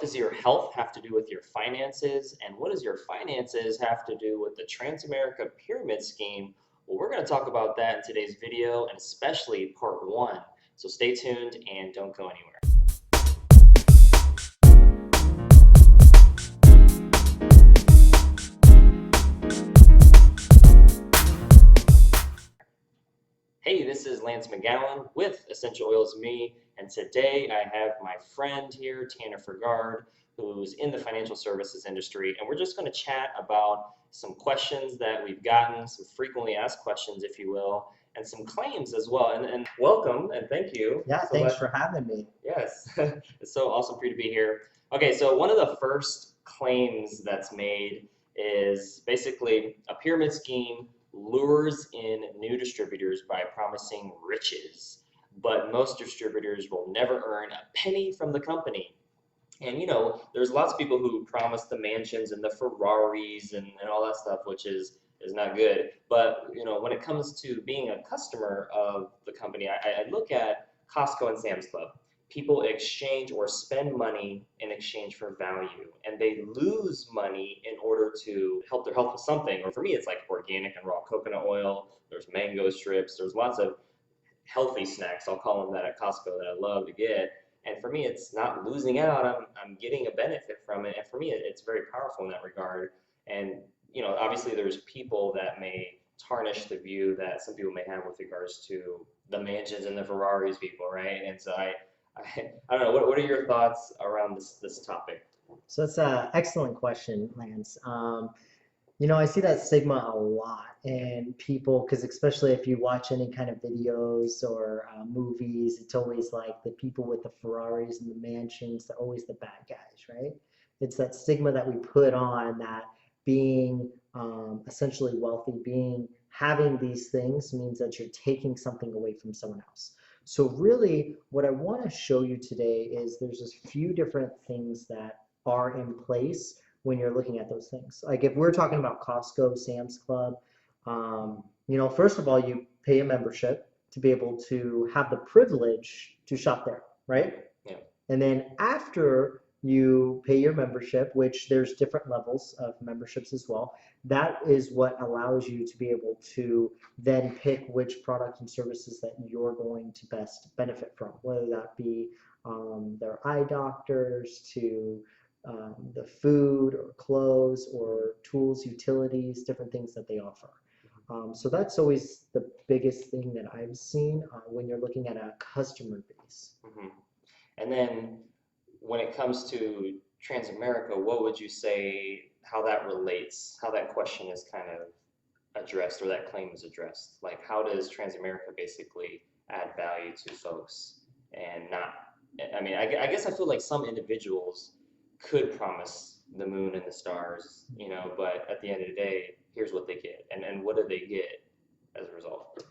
what does your health have to do with your finances? And what does your finances have to do with the Transamerica pyramid scheme? Well, we're going to talk about that in today's video, and especially part one. So stay tuned and don't go anywhere. Hey, this is Lance McGowan with Essential Oils Me, and today I have my friend here, Tanner Fergard, who's in the financial services industry, and we're just going to chat about some questions that we've gotten, some frequently asked questions, if you will, and some claims as well. And welcome, and thank you. Yeah, thanks for having me. Yes, it's so awesome for you to be here. Okay, so one of the first claims that's made is basically a pyramid scheme lures in new distributors by promising riches, but most distributors will never earn a penny from the company. And there's lots of people who promise the mansions and the Ferraris and all that stuff, which is not good. But when it comes to being a customer of the company, I look at Costco and Sam's Club. People exchange or spend money in exchange for value, and they lose money in order to help their health with something. Or for me, it's like organic and raw coconut oil. There's mango strips. There's lots of healthy snacks, I'll call them that, at Costco that I love to get. And for me, it's not losing out. I'm getting a benefit from it. And for me, it's very powerful in that regard. And obviously there's people that may tarnish the view that some people may have with regards to the mansions and the Ferraris people, right? And so I don't know. What are your thoughts around this topic? So that's an excellent question, Lance. I see that stigma a lot in people, because especially if you watch any kind of videos or movies, it's always like the people with the Ferraris and the mansions, they're always the bad guys, right? It's that stigma that we put on that being essentially wealthy, having these things means that you're taking something away from someone else. So really, what I want to show you today is there's a few different things that are in place when you're looking at those things. Like if we're talking about Costco, Sam's Club, first of all, you pay a membership to be able to have the privilege to shop there, right? Yeah. And then after you pay your membership, which there's different levels of memberships as well, that is what allows you to be able to then pick which products and services that you're going to best benefit from, whether that be their eye doctors to the food or clothes or tools, utilities, different things that they offer. So that's always the biggest thing that I've seen when you're looking at a customer base. Mm-hmm. And then when it comes to Transamerica, what would you say, how that relates, how that question is kind of addressed, or that claim is addressed? Like, how does Transamerica basically add value to folks and not, I guess I feel like some individuals could promise the moon and the stars, but at the end of the day, here's what they get. And what do they get as a result?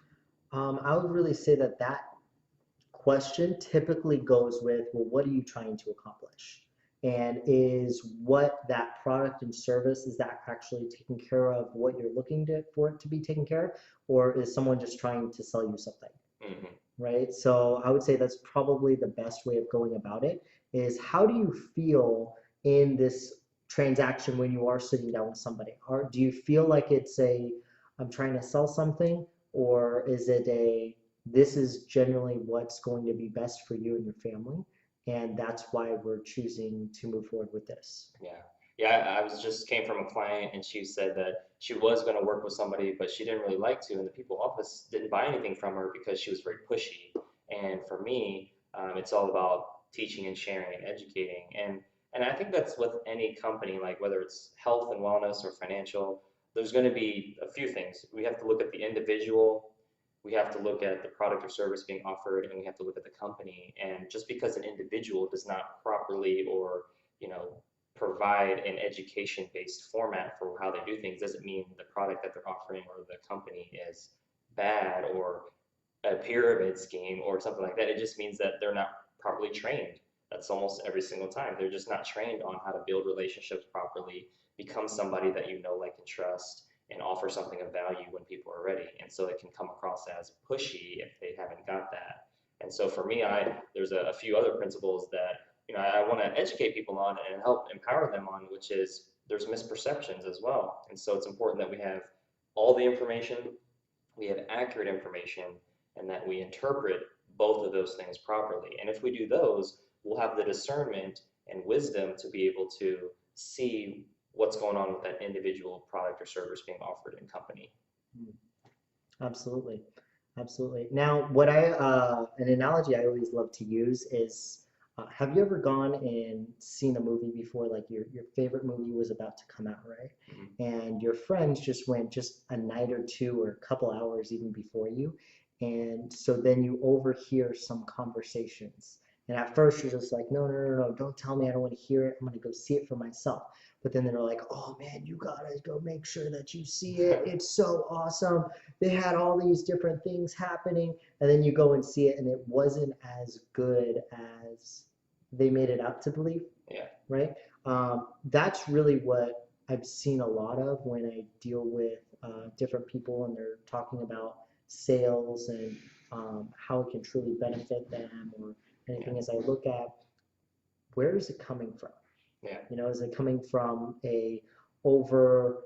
I would really say that question typically goes with, well, what are you trying to accomplish? And is what that product and service, is that actually taking care of what you're looking for it to be taken care of? Or is someone just trying to sell you something? Mm-hmm. Right? So I would say that's probably the best way of going about it, is how do you feel in this transaction when you are sitting down with somebody? Or do you feel like it's I'm trying to sell something, or is it this is generally what's going to be best for you and your family, and that's why we're choosing to move forward with this? Yeah, came from a client, and she said that she was going to work with somebody, but she didn't really like to, and the people office didn't buy anything from her because she was very pushy. And for me, it's all about teaching and sharing and educating. And I think that's with any company, like whether it's health and wellness or financial, there's going to be a few things. We have to look at the individual, we have to look at the product or service being offered, and we have to look at the company. And just because an individual does not properly or provide an education-based format for how they do things doesn't mean the product that they're offering or the company is bad or a pyramid scheme or something like that. It just means that they're not properly trained. That's almost every single time. They're just not trained on how to build relationships properly, become somebody that you know, like, and trust, and offer something of value when people are ready. And so it can come across as pushy if they haven't got that. And so for me, there's a few other principles that I want to educate people on and help empower them on, which is there's misperceptions as well. And so it's important that we have all the information, we have accurate information, and that we interpret both of those things properly. And if we do those, we'll have the discernment and wisdom to be able to see what's going on with that individual product or service being offered in company. Absolutely. Absolutely. Now, an analogy I always love to use is, have you ever gone and seen a movie before, like your favorite movie was about to come out, right? And your friends just went just a night or two or a couple hours even before you. And so then you overhear some conversations. And at first you're just like, no, no, no, no, don't tell me. I don't want to hear it. I'm going to go see it for myself. But then they're like, oh man, you gotta go make sure that you see it. It's so awesome. They had all these different things happening. And then you go and see it, and it wasn't as good as they made it out to believe. Yeah. Right? That's really what I've seen a lot of when I deal with different people and they're talking about sales and how it can truly benefit them or anything. As I look at where is it coming from? Yeah. Is it coming from a over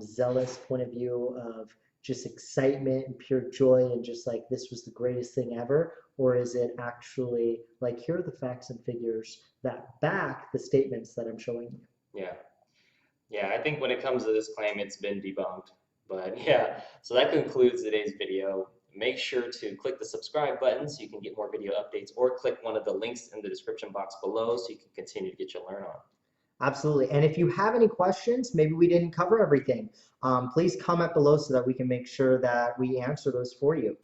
zealous point of view of just excitement and pure joy and just like this was the greatest thing ever? Or is it actually like, here are the facts and figures that back the statements that I'm showing you? Yeah. Yeah, I think when it comes to this claim, it's been debunked. But yeah, so that concludes today's video. Make sure to click the subscribe button so you can get more video updates, or click one of the links in the description box below so you can continue to get your learn on. Absolutely. And if you have any questions, maybe we didn't cover everything, please comment below so that we can make sure that we answer those for you.